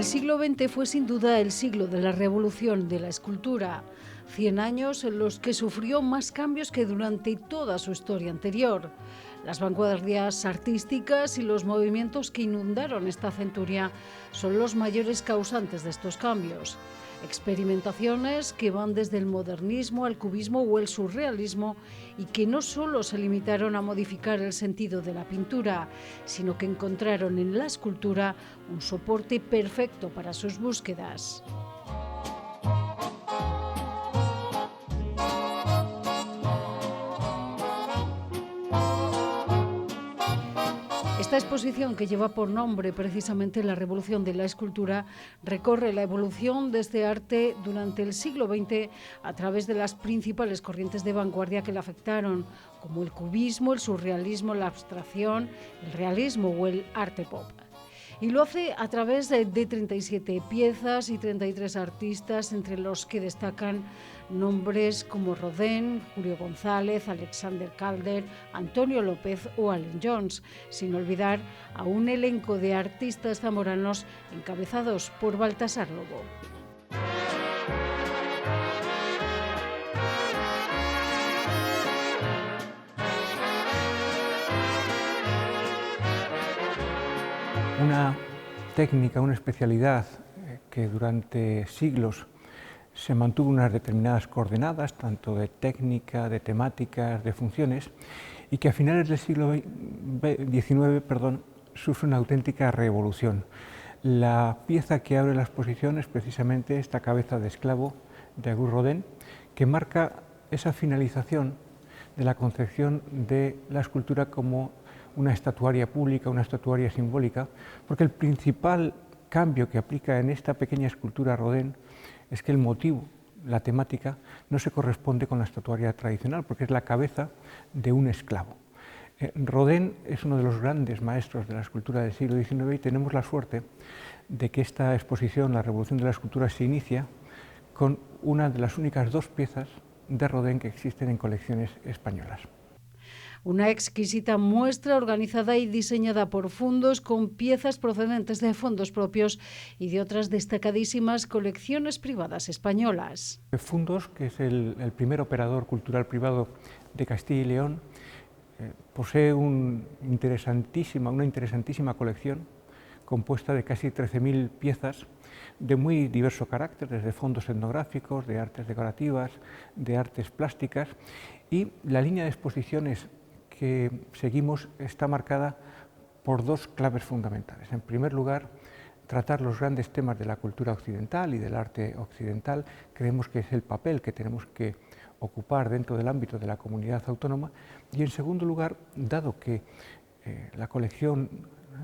El siglo XX fue sin duda el siglo de la revolución de la escultura, 100 años en los que sufrió más cambios que durante toda su historia anterior. Las vanguardias artísticas y los movimientos que inundaron esta centuria son los mayores causantes de estos cambios. Experimentaciones que van desde el modernismo al cubismo o el surrealismo y que no solo se limitaron a modificar el sentido de la pintura, sino que encontraron en la escultura un soporte perfecto para sus búsquedas. Esta exposición, que lleva por nombre precisamente la revolución de la escultura, recorre la evolución de este arte durante el siglo XX a través de las principales corrientes de vanguardia que la afectaron, como el cubismo, el surrealismo, la abstracción, el realismo o el arte pop. Y lo hace a través de 37 piezas y 33 artistas, entre los que destacan nombres como Rodin, Julio González, Alexander Calder, Antonio López o Allen Jones, sin olvidar a un elenco de artistas zamoranos encabezados por Baltasar Lobo. Una técnica, una especialidad que durante siglos se mantuvo unas determinadas coordenadas, tanto de técnica, de temáticas, de funciones, y que a finales del siglo XIX sufre una auténtica revolución. La pieza que abre la exposición es precisamente esta cabeza de esclavo de Auguste Rodin, que marca esa finalización de la concepción de la escultura como una estatuaria pública, una estatuaria simbólica, porque el principal cambio que aplica en esta pequeña escultura Rodin es que el motivo, la temática, no se corresponde con la estatuaria tradicional, porque es la cabeza de un esclavo. Rodin es uno de los grandes maestros de la escultura del siglo XIX y tenemos la suerte de que esta exposición, la Revolución de la Escultura, se inicia con una de las únicas dos piezas de Rodin que existen en colecciones españolas. Una exquisita muestra organizada y diseñada por Fundos, con piezas procedentes de fondos propios y de otras destacadísimas colecciones privadas españolas. Fundos, que es el primer operador cultural privado de Castilla y León, posee una interesantísima colección compuesta de casi 13.000 piezas de muy diverso carácter, desde fondos etnográficos, de artes decorativas, de artes plásticas, y la línea de exposiciones que seguimos está marcada por dos claves fundamentales. En primer lugar, tratar los grandes temas de la cultura occidental y del arte occidental. Creemos que es el papel que tenemos que ocupar dentro del ámbito de la comunidad autónoma. Y en segundo lugar, dado que la colección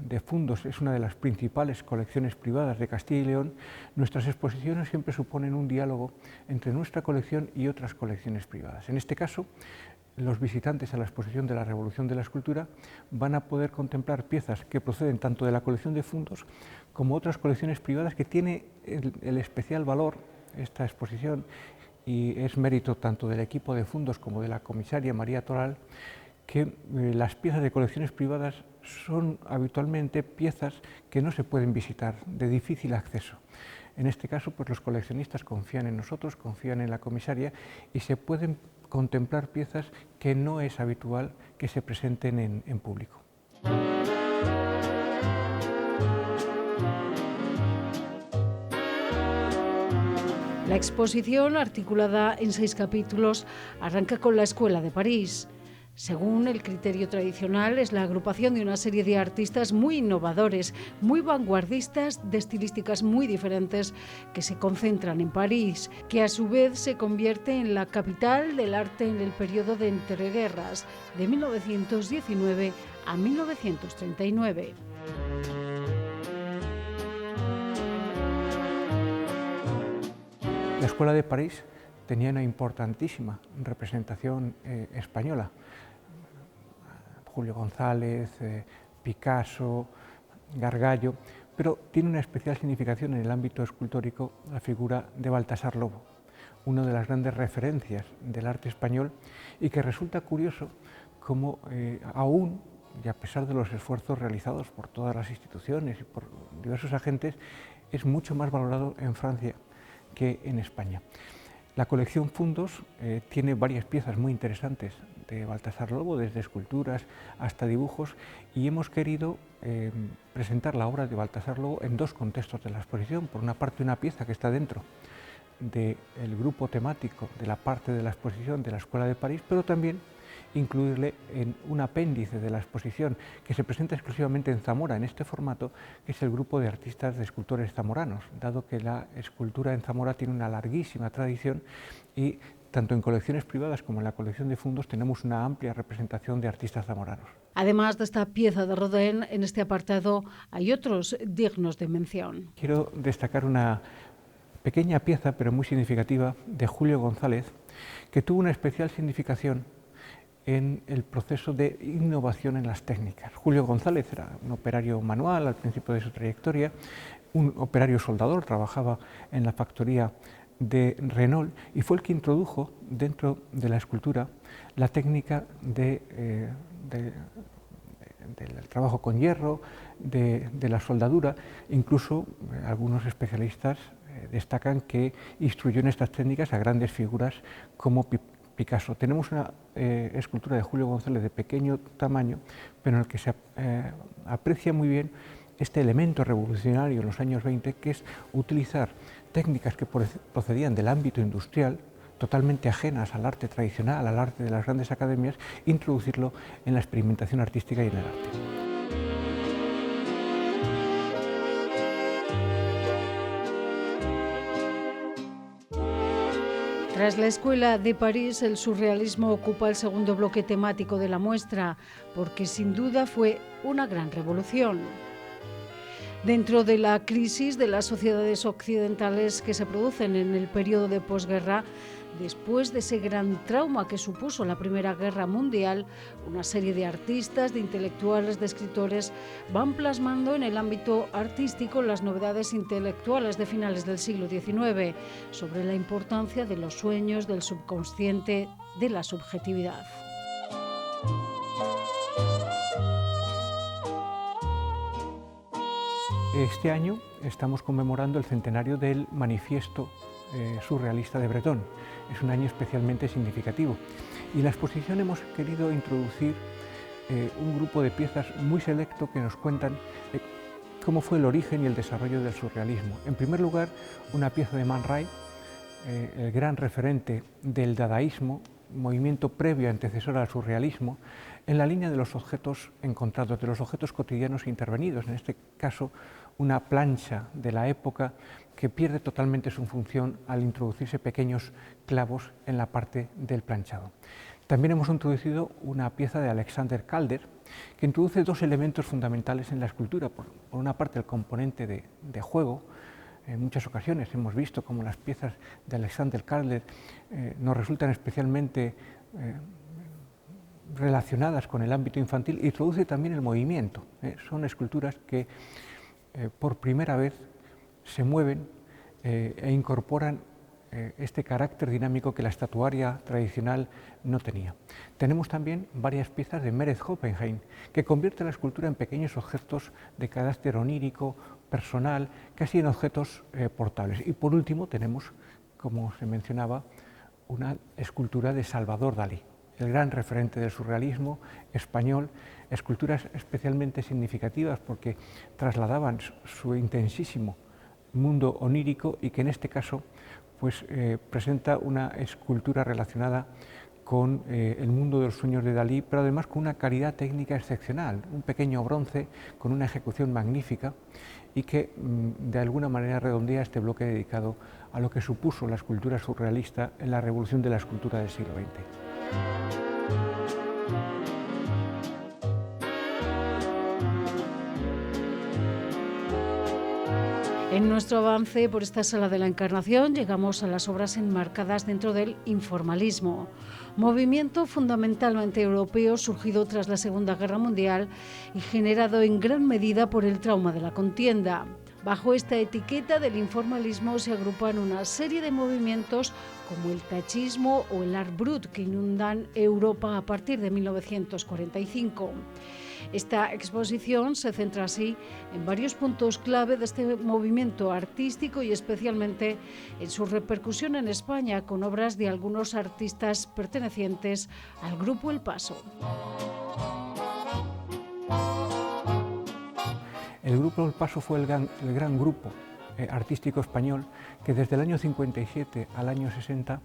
de Fundos es una de las principales colecciones privadas de Castilla y León, nuestras exposiciones siempre suponen un diálogo entre nuestra colección y otras colecciones privadas. En este caso, los visitantes a la exposición de la Revolución de la Escultura van a poder contemplar piezas que proceden tanto de la colección de Fundos como otras colecciones privadas, que tiene el especial valor esta exposición, y es mérito tanto del equipo de Fundos como de la comisaria María Toral, que las piezas de colecciones privadas son habitualmente piezas que no se pueden visitar, de difícil acceso. En este caso, pues los coleccionistas confían en nosotros, confían en la comisaria, y se pueden contemplar piezas que no es habitual que se presenten en público. La exposición, articulada en 6 capítulos, arranca con la Escuela de París. Según el criterio tradicional, es la agrupación de una serie de artistas muy innovadores, muy vanguardistas, de estilísticas muy diferentes, que se concentran en París, que a su vez se convierte en la capital del arte en el periodo de entreguerras, de 1919 a 1939. La Escuela de París tenía una importantísima representación española. Julio González, Picasso, Gargallo, pero tiene una especial significación en el ámbito escultórico la figura de Baltasar Lobo, una de las grandes referencias del arte español, y que resulta curioso cómo aún, y a pesar de los esfuerzos realizados por todas las instituciones y por diversos agentes, es mucho más valorado en Francia que en España. La colección Fundos tiene varias piezas muy interesantes de Baltasar Lobo, desde esculturas hasta dibujos, y hemos querido presentar la obra de Baltasar Lobo en dos contextos de la exposición. Por una parte, una pieza que está dentro del grupo temático de la parte de la exposición de la Escuela de París, pero también incluirle en un apéndice de la exposición que se presenta exclusivamente en Zamora en este formato, que es el grupo de artistas de escultores zamoranos, dado que la escultura en Zamora tiene una larguísima tradición y tanto en colecciones privadas como en la colección de Fundos tenemos una amplia representación de artistas zamoranos. Además de esta pieza de Rodin, en este apartado hay otros dignos de mención. Quiero destacar una pequeña pieza, pero muy significativa, de Julio González, que tuvo una especial significación en el proceso de innovación en las técnicas. Julio González era un operario manual al principio de su trayectoria, un operario soldador, trabajaba en la factoría de Renault y fue el que introdujo dentro de la escultura la técnica del trabajo con hierro, de la soldadura. Incluso algunos especialistas destacan que instruyó en estas técnicas a grandes figuras como Picasso. Tenemos una escultura de Julio González de pequeño tamaño, pero en el que se aprecia muy bien este elemento revolucionario en los años 20, que es utilizar técnicas que procedían del ámbito industrial, totalmente ajenas al arte tradicional, al arte de las grandes academias, introducirlo en la experimentación artística y en el arte. Tras la Escuela de París, el surrealismo ocupa el segundo bloque temático de la muestra, porque sin duda fue una gran revolución. Dentro de la crisis de las sociedades occidentales que se producen en el periodo de posguerra, después de ese gran trauma que supuso la Primera Guerra Mundial, una serie de artistas, de intelectuales, de escritores van plasmando en el ámbito artístico las novedades intelectuales de finales del siglo XIX sobre la importancia de los sueños, del subconsciente, de la subjetividad. Este año estamos conmemorando el centenario del Manifiesto surrealista de Breton. Es un año especialmente significativo y en la exposición hemos querido introducir un grupo de piezas muy selecto que nos cuentan cómo fue el origen y el desarrollo del surrealismo. En primer lugar, una pieza de Man Ray, el gran referente del dadaísmo, movimiento previo antecesor al surrealismo, en la línea de los objetos encontrados, de los objetos cotidianos intervenidos, en este caso una plancha de la época que pierde totalmente su función al introducirse pequeños clavos en la parte del planchado. También hemos introducido una pieza de Alexander Calder que introduce dos elementos fundamentales en la escultura. Por una parte, el componente de juego. En muchas ocasiones hemos visto cómo las piezas de Alexander Calder nos resultan especialmente relacionadas con el ámbito infantil, y introduce también el movimiento. Son esculturas que por primera vez se mueven e incorporan este carácter dinámico que la estatuaria tradicional no tenía. Tenemos también varias piezas de Meret Oppenheim, que convierte la escultura en pequeños objetos de carácter onírico, personal, casi en objetos portables. Y por último tenemos, como se mencionaba, una escultura de Salvador Dalí, el gran referente del surrealismo español, esculturas especialmente significativas porque trasladaban su intensísimo mundo onírico y que en este caso pues, presenta una escultura relacionada con el mundo de los sueños de Dalí, pero además con una calidad técnica excepcional, un pequeño bronce con una ejecución magnífica y que de alguna manera redondea este bloque dedicado a lo que supuso la escultura surrealista en la revolución de la escultura del siglo XX. En nuestro avance por esta sala de la Encarnación llegamos a las obras enmarcadas dentro del informalismo, movimiento fundamentalmente europeo surgido tras la Segunda Guerra Mundial y generado en gran medida por el trauma de la contienda. Bajo esta etiqueta del informalismo se agrupan una serie de movimientos como el tachismo o el art brut que inundan Europa a partir de 1945. Esta exposición se centra así en varios puntos clave de este movimiento artístico y especialmente en su repercusión en España con obras de algunos artistas pertenecientes al grupo El Paso. El grupo El Paso fue el gran grupo artístico español que desde el año 57 al año 60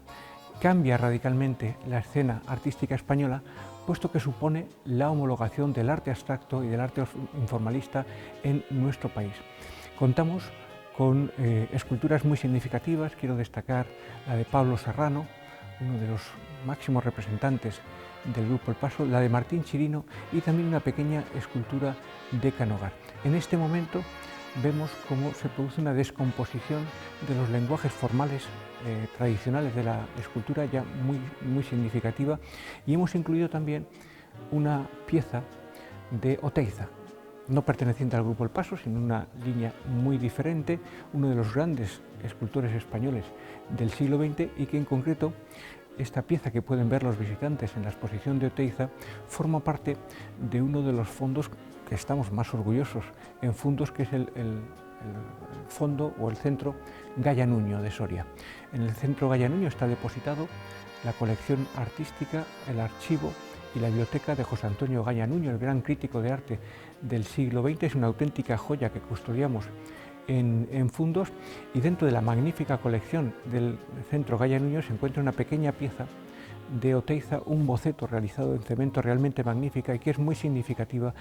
cambia radicalmente la escena artística española, puesto que supone la homologación del arte abstracto y del arte informalista en nuestro país. Contamos con esculturas muy significativas. Quiero destacar la de Pablo Serrano, uno de los máximos representantes del grupo El Paso, la de Martín Chirino y también una pequeña escultura de Canogar. En este momento vemos cómo se produce una descomposición de los lenguajes formales tradicionales de la escultura, ya muy significativa, y hemos incluido también una pieza de Oteiza, no perteneciente al grupo El Paso, sino una línea muy diferente, uno de los grandes escultores españoles del siglo XX, y que en concreto esta pieza que pueden ver los visitantes en la exposición de Oteiza forma parte de uno de los fondos que estamos más orgullosos en fundos, que es el fondo o el centro Gaya Nuño de Soria. En el centro Gaya Nuño está depositado la colección artística, el archivo y la biblioteca de José Antonio Gaya Nuño, el gran crítico de arte del siglo XX. Es una auténtica joya que custodiamos en fundos, y dentro de la magnífica colección del centro Gaya Nuño se encuentra una pequeña pieza de Oteiza, un boceto realizado en cemento realmente magnífica y que es muy significativa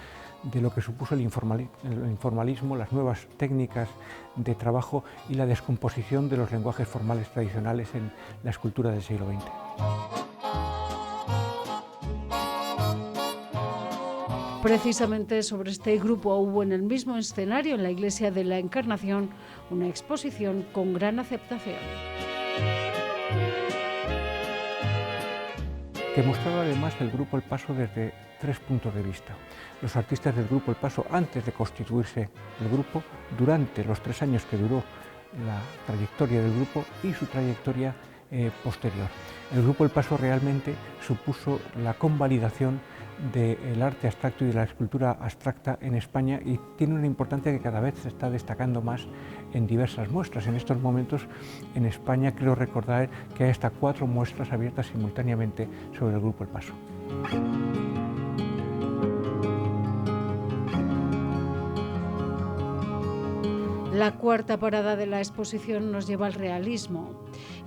de lo que supuso el informalismo, las nuevas técnicas de trabajo y la descomposición de los lenguajes formales tradicionales en la escultura del siglo XX. Precisamente sobre este grupo hubo en el mismo escenario, en la Iglesia de la Encarnación, una exposición con gran aceptación. Que mostraba además el grupo El Paso desde 3 puntos de vista. Los artistas del grupo El Paso, antes de constituirse el grupo, durante los 3 años que duró la trayectoria del grupo y su trayectoria posterior. El grupo El Paso realmente supuso la convalidación del arte abstracto y de la escultura abstracta en España, y tiene una importancia que cada vez se está destacando más en diversas muestras. En estos momentos en España creo recordar que hay hasta 4 muestras abiertas simultáneamente sobre el grupo El Paso. La cuarta parada de la exposición nos lleva al realismo,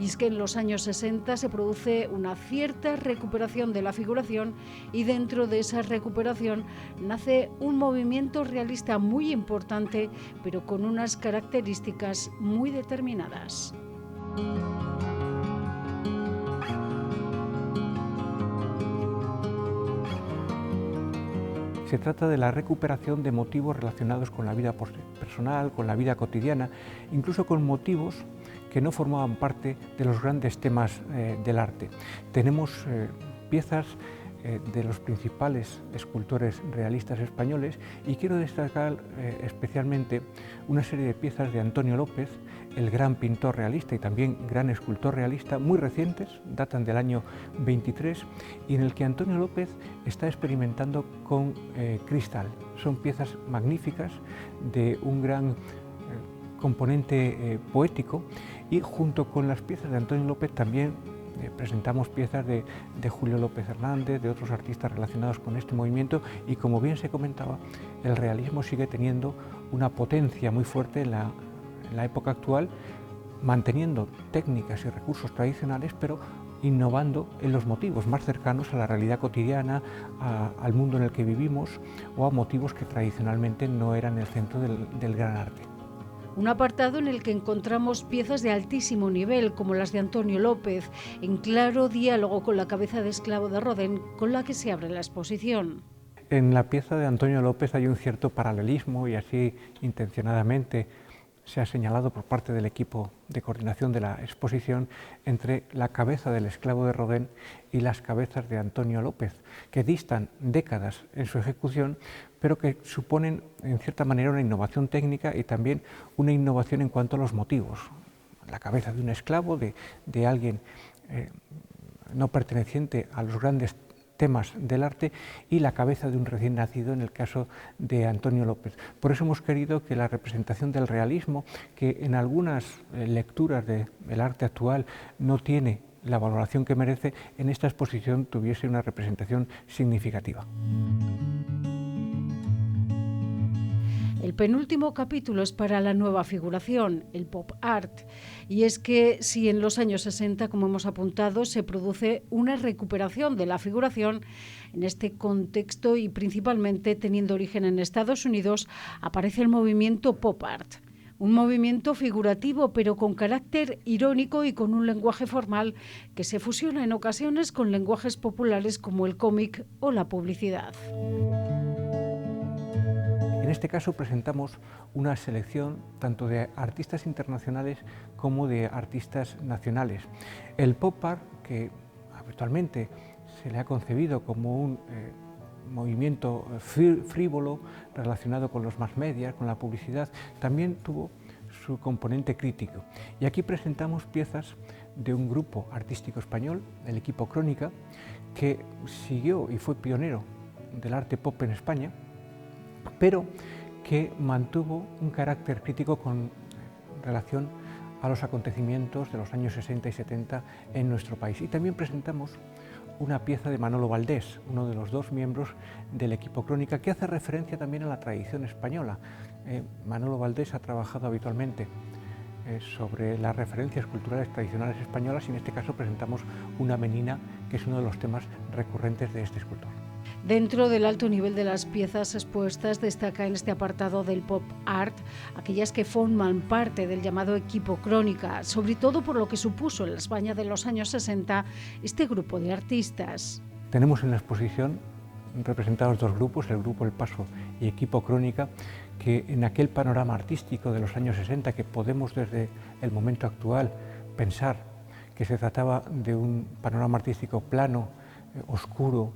y es que en los años 60 se produce una cierta recuperación de la figuración, y dentro de esa recuperación nace un movimiento realista muy importante, pero con unas características muy determinadas. Se trata de la recuperación de motivos relacionados con la vida personal, con la vida cotidiana, incluso con motivos que no formaban parte de los grandes temas del arte. Tenemos piezas de los principales escultores realistas españoles, y quiero destacar especialmente una serie de piezas de Antonio López, el gran pintor realista y también gran escultor realista, muy recientes, datan del año 23, y en el que Antonio López está experimentando con cristal. Son piezas magníficas de un gran componente poético, y junto con las piezas de Antonio López también presentamos piezas de Julio López Hernández, de otros artistas relacionados con este movimiento, y como bien se comentaba, el realismo sigue teniendo una potencia muy fuerte en la época actual, manteniendo técnicas y recursos tradicionales, pero innovando en los motivos más cercanos a la realidad cotidiana, al mundo en el que vivimos, o a motivos que tradicionalmente no eran el centro del gran arte. Un apartado en el que encontramos piezas de altísimo nivel, como las de Antonio López, en claro diálogo con la cabeza de esclavo de Rodin, con la que se abre la exposición. En la pieza de Antonio López hay un cierto paralelismo, y así intencionadamente se ha señalado por parte del equipo de coordinación de la exposición entre la cabeza del esclavo de Rodin y las cabezas de Antonio López, que distan décadas en su ejecución, pero que suponen en cierta manera una innovación técnica y también una innovación en cuanto a los motivos. La cabeza de un esclavo, de alguien no perteneciente a los grandes temas del arte, y la cabeza de un recién nacido en el caso de Antonio López. Por eso hemos querido que la representación del realismo, que en algunas lecturas del arte actual no tiene la valoración que merece, en esta exposición tuviese una representación significativa. El penúltimo capítulo es para la nueva figuración, el pop art, y es que si en los años 60, como hemos apuntado, se produce una recuperación de la figuración, en este contexto y principalmente teniendo origen en Estados Unidos, aparece el movimiento pop art. Un movimiento figurativo pero con carácter irónico y con un lenguaje formal que se fusiona en ocasiones con lenguajes populares como el cómic o la publicidad. En este caso presentamos una selección tanto de artistas internacionales como de artistas nacionales. El pop art, que habitualmente se le ha concebido como un movimiento frívolo relacionado con los mass media, con la publicidad, también tuvo su componente crítico. Y aquí presentamos piezas de un grupo artístico español, el equipo Crónica, que siguió y fue pionero del arte pop en España, pero que mantuvo un carácter crítico con relación a los acontecimientos de los años 60 y 70 en nuestro país. Y también presentamos una pieza de Manolo Valdés, uno de los dos miembros del equipo Crónica, que hace referencia también a la tradición española. Manolo Valdés ha trabajado habitualmente sobre las referencias culturales tradicionales españolas y en este caso presentamos una menina, que es uno de los temas recurrentes de este escultor. Dentro del alto nivel de las piezas expuestas destaca en este apartado del pop art aquellas que forman parte del llamado equipo Crónica, sobre todo por lo que supuso en la España de los años 60 este grupo de artistas. Tenemos en la exposición representados dos grupos, el grupo El Paso y equipo Crónica, que en aquel panorama artístico de los años 60 que podemos desde el momento actual pensar que se trataba de un panorama artístico plano, oscuro,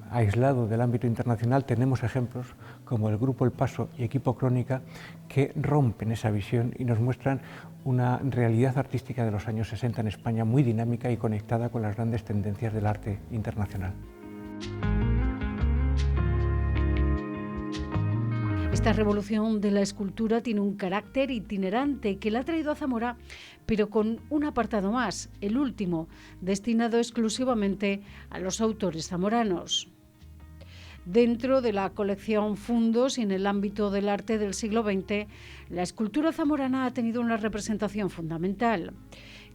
aislado del ámbito internacional, tenemos ejemplos como el grupo El Paso y equipo Crónica que rompen esa visión y nos muestran una realidad artística de los años 60 en España muy dinámica y conectada con las grandes tendencias del arte internacional. Esta revolución de la escultura tiene un carácter itinerante que la ha traído a Zamora, pero con un apartado más, el último, destinado exclusivamente a los autores zamoranos. Dentro de la colección Fundos y en el ámbito del arte del siglo XX, la escultura zamorana ha tenido una representación fundamental.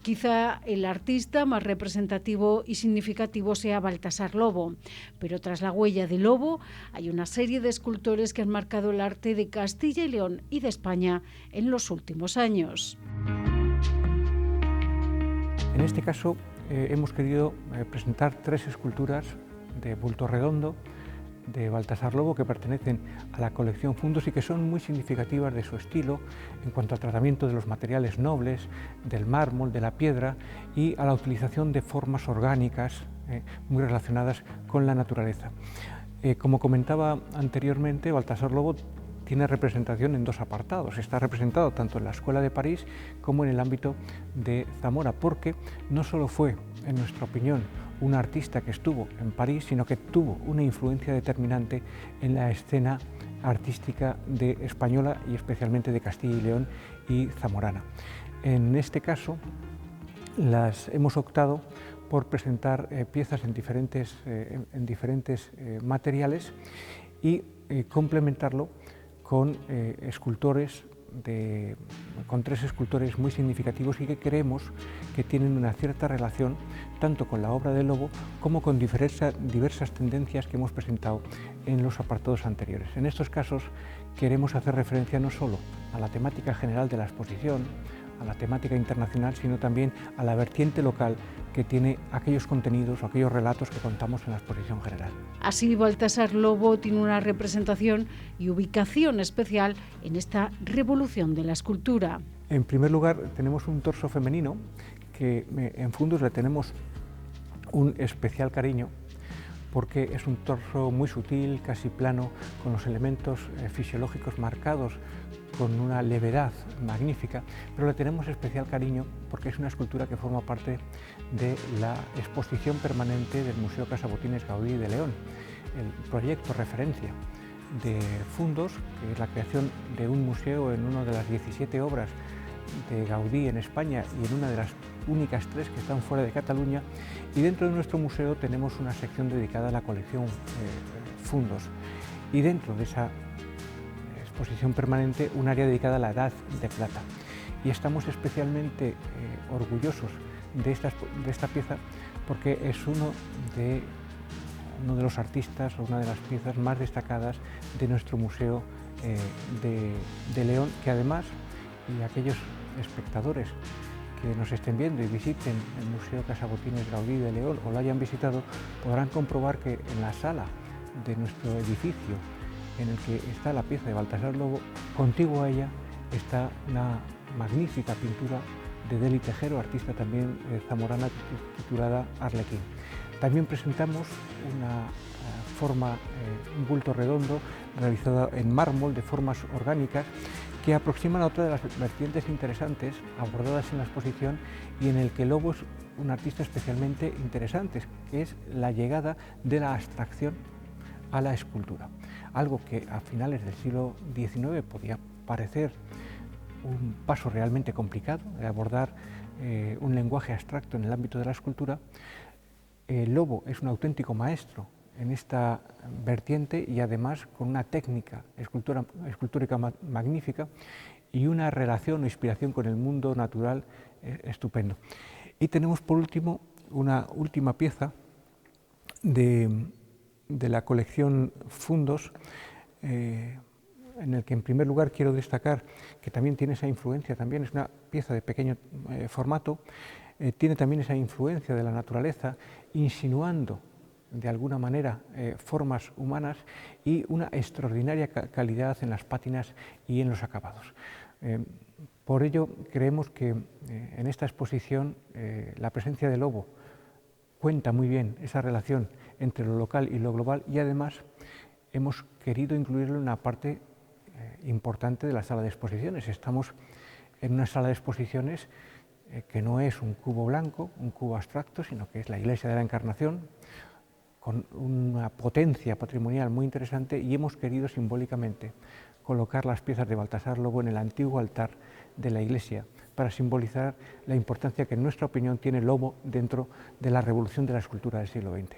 Quizá el artista más representativo y significativo sea Baltasar Lobo, pero tras la huella de Lobo hay una serie de escultores que han marcado el arte de Castilla y León y de España en los últimos años. En este caso hemos querido presentar tres esculturas de bulto redondo de Baltasar Lobo que pertenecen a la colección Fundos y que son muy significativas de su estilo en cuanto al tratamiento de los materiales nobles, del mármol, de la piedra y a la utilización de formas orgánicas muy relacionadas con la naturaleza. Como comentaba anteriormente, Baltasar Lobo tiene representación en dos apartados. Está representado tanto en la Escuela de París como en el ámbito de Zamora, porque no solo fue, en nuestra opinión, un artista que estuvo en París, sino que tuvo una influencia determinante en la escena artística española y especialmente de Castilla y León y zamorana. En este caso, hemos optado por presentar piezas en diferentes materiales y complementarlo con con tres escultores muy significativos y que creemos que tienen una cierta relación tanto con la obra de Lobo como con diversas tendencias que hemos presentado en los apartados anteriores. En estos casos queremos hacer referencia no solo a la temática general de la exposición, a la temática internacional, sino también a la vertiente local que tiene aquellos contenidos o aquellos relatos que contamos en la exposición general. Así, Baltasar Lobo tiene una representación y ubicación especial en esta revolución de la escultura. En primer lugar, tenemos un torso femenino que en Fundos le tenemos un especial cariño, porque es un torso muy sutil, casi plano, con los elementos fisiológicos marcados, con una levedad magnífica, pero le tenemos especial cariño porque es una escultura que forma parte de la exposición permanente del Museo Casa-Botines Gaudí de León, el proyecto referencia de Fundos, que es la creación de un museo en una de las 17 obras de Gaudí en España y en una de las únicas 3 que están fuera de Cataluña, y dentro de nuestro museo tenemos una sección dedicada a la colección Fundos, y dentro de esa exposición permanente un área dedicada a la Edad de Plata, y estamos especialmente orgullosos de esta pieza porque es uno de los artistas o una de las piezas más destacadas de nuestro museo de León, que además, y aquellos espectadores que nos estén viendo y visiten el Museo Casa-Botines Gaudí de León o lo hayan visitado, podrán comprobar que en la sala de nuestro edificio en el que está la pieza de Baltasar Lobo, contiguo a ella está una magnífica pintura de Deli Tejero, artista también zamorana, titulada Arlequín. También presentamos un bulto redondo realizado en mármol de formas orgánicas que aproximan a otra de las vertientes interesantes abordadas en la exposición y en el que Lobo es un artista especialmente interesante, que es la llegada de la abstracción a la escultura. Algo que a finales del siglo XIX podía parecer un paso realmente complicado de abordar un lenguaje abstracto en el ámbito de la escultura. Lobo es un auténtico maestro en esta vertiente y además con una técnica escultórica magnífica y una relación o inspiración con el mundo natural estupendo. Y tenemos por último una última pieza de la colección Fundos, en el que en primer lugar quiero destacar que también tiene esa influencia, también es una pieza de pequeño formato, tiene también esa influencia de la naturaleza, insinuando de alguna manera formas humanas y una extraordinaria calidad en las pátinas y en los acabados. Por ello creemos que en esta exposición la presencia de Lobo cuenta muy bien esa relación entre lo local y lo global, y además hemos querido incluirlo en una parte importante de la sala de exposiciones. Estamos en una sala de exposiciones que no es un cubo blanco, un cubo abstracto, sino que es la Iglesia de la Encarnación, con una potencia patrimonial muy interesante, y hemos querido simbólicamente colocar las piezas de Baltasar Lobo en el antiguo altar de la iglesia para simbolizar la importancia que en nuestra opinión tiene Lobo dentro de la revolución de la escultura del siglo XX.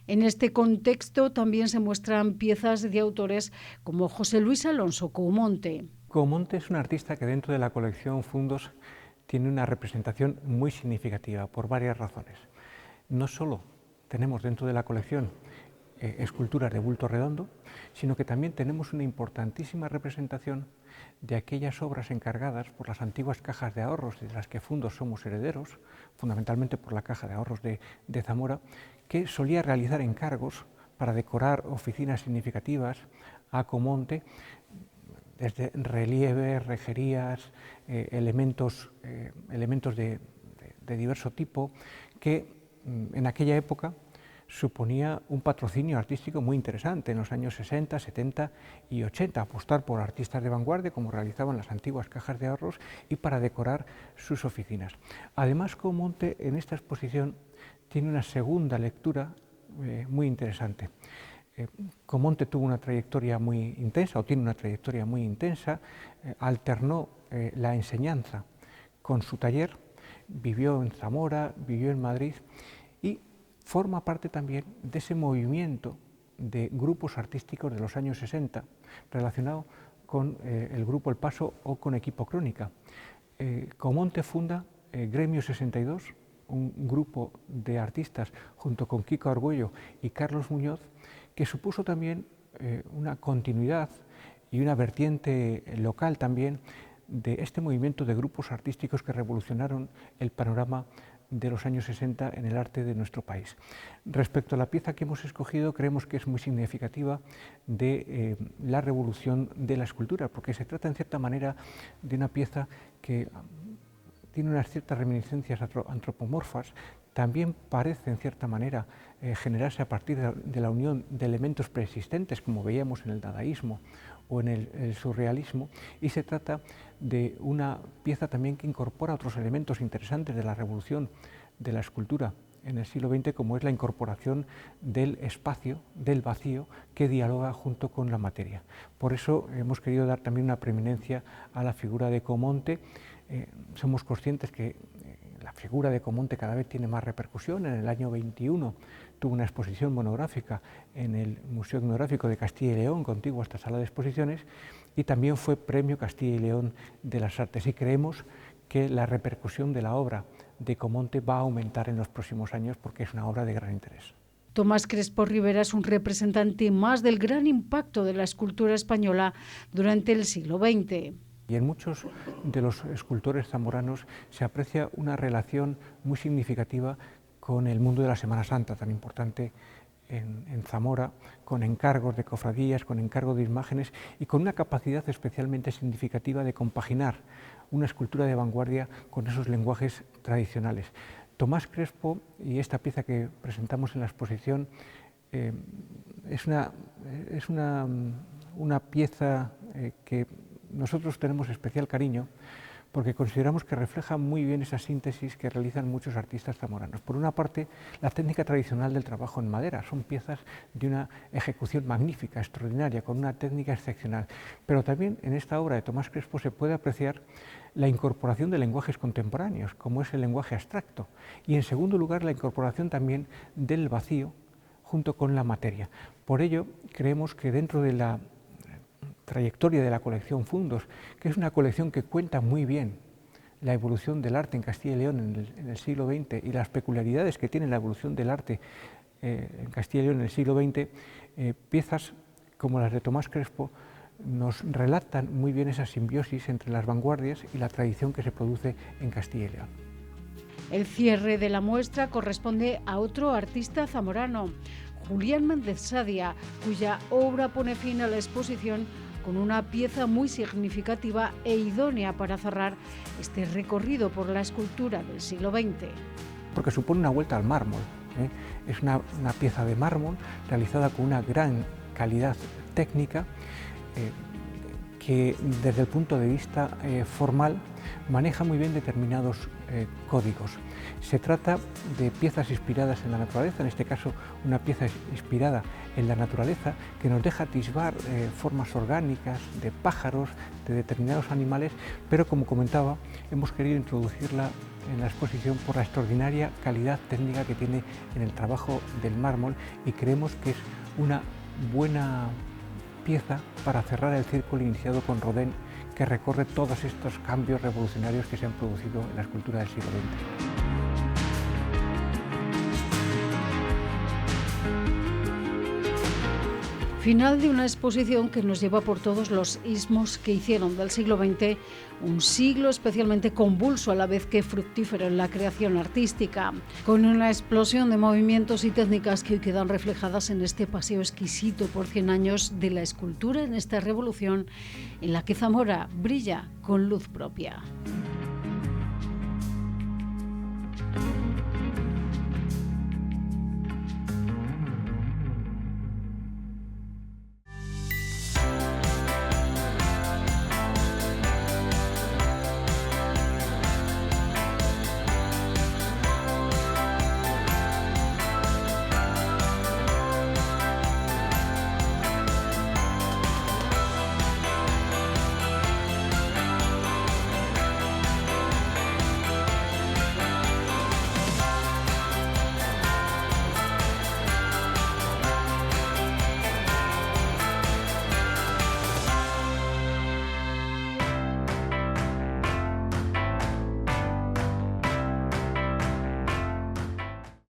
En este contexto también se muestran piezas de autores como José Luis Alonso Coumonte. Coumonte es un artista que dentro de la colección Fundos tiene una representación muy significativa por varias razones. No solo tenemos dentro de la colección esculturas de bulto redondo, sino que también tenemos una importantísima representación de aquellas obras encargadas por las antiguas cajas de ahorros de las que Fundos somos herederos, fundamentalmente por la caja de ahorros de Zamora, que solía realizar encargos para decorar oficinas significativas a Coumonte, desde relieves, rejerías, elementos de diverso tipo, que en aquella época suponía un patrocinio artístico muy interesante en los años 60, 70 y 80, apostar por artistas de vanguardia como realizaban las antiguas cajas de ahorros y para decorar sus oficinas. Además, Coumonte en esta exposición tiene una segunda lectura muy interesante. Coumonte tuvo una trayectoria muy intensa, o tiene una trayectoria muy intensa, alternó la enseñanza con su taller, vivió en Zamora, vivió en Madrid y forma parte también de ese movimiento de grupos artísticos de los años 60 relacionado con el grupo El Paso o con Equipo Crónica. Coumonte funda Gremio 62, un grupo de artistas junto con Kiko Argüello y Carlos Muñoz, que supuso también una continuidad y una vertiente local también de este movimiento de grupos artísticos que revolucionaron el panorama de los años 60 en el arte de nuestro país. Respecto a la pieza que hemos escogido, creemos que es muy significativa de la revolución de la escultura, porque se trata en cierta manera de una pieza que tiene unas ciertas reminiscencias antropomorfas, también parece en cierta manera generarse a partir de la unión de elementos preexistentes, como veíamos en el dadaísmo o en el surrealismo, y se trata de una pieza también que incorpora otros elementos interesantes de la revolución de la escultura en el siglo XX, como es la incorporación del espacio, del vacío, que dialoga junto con la materia. Por eso hemos querido dar también una preeminencia a la figura de Comonte. Somos conscientes que la figura de Comonte cada vez tiene más repercusión. En el año 21 tuvo una exposición monográfica en el Museo Etnográfico de Castilla y León, contiguo a esta sala de exposiciones, y también fue Premio Castilla y León de las Artes. Y creemos que la repercusión de la obra de Comonte va a aumentar en los próximos años porque es una obra de gran interés. Tomás Crespo Rivera es un representante más del gran impacto de la escultura española durante el siglo XX. Y en muchos de los escultores zamoranos se aprecia una relación muy significativa con el mundo de la Semana Santa, tan importante en Zamora, con encargos de cofradías, con encargos de imágenes y con una capacidad especialmente significativa de compaginar una escultura de vanguardia con esos lenguajes tradicionales. Tomás Crespo, y esta pieza que presentamos en la exposición, es una pieza que nosotros tenemos especial cariño porque consideramos que refleja muy bien esa síntesis que realizan muchos artistas zamoranos. Por una parte, la técnica tradicional del trabajo en madera, son piezas de una ejecución magnífica, extraordinaria, con una técnica excepcional, pero también en esta obra de Tomás Crespo se puede apreciar la incorporación de lenguajes contemporáneos, como es el lenguaje abstracto, y en segundo lugar la incorporación también del vacío junto con la materia. Por ello, creemos que dentro de la trayectoria de la colección Fundos, que es una colección que cuenta muy bien la evolución del arte en Castilla y León en el siglo XX y las peculiaridades que tiene la evolución del arte en Castilla y León en el siglo XX, piezas como las de Tomás Crespo nos relatan muy bien esa simbiosis entre las vanguardias y la tradición que se produce en Castilla y León. El cierre de la muestra corresponde a otro artista zamorano, Julián Méndez Sadia, cuya obra pone fin a la exposición con una pieza muy significativa e idónea para cerrar este recorrido por la escultura del siglo XX. Porque supone una vuelta al mármol, es una pieza de mármol realizada con una gran calidad técnica que desde el punto de vista formal maneja muy bien determinados códigos. Se trata de piezas inspiradas en la naturaleza, en este caso una pieza inspirada en la naturaleza que nos deja atisbar formas orgánicas de pájaros, de determinados animales, pero como comentaba, hemos querido introducirla en la exposición por la extraordinaria calidad técnica que tiene en el trabajo del mármol y creemos que es una buena pieza para cerrar el círculo iniciado con Rodin, que recorre todos estos cambios revolucionarios que se han producido en la escultura del siglo XX. Final de una exposición que nos lleva por todos los istmos que hicieron del siglo XX un siglo especialmente convulso a la vez que fructífero en la creación artística, con una explosión de movimientos y técnicas que hoy quedan reflejadas en este paseo exquisito por 100 años de la escultura en esta revolución en la que Zamora brilla con luz propia.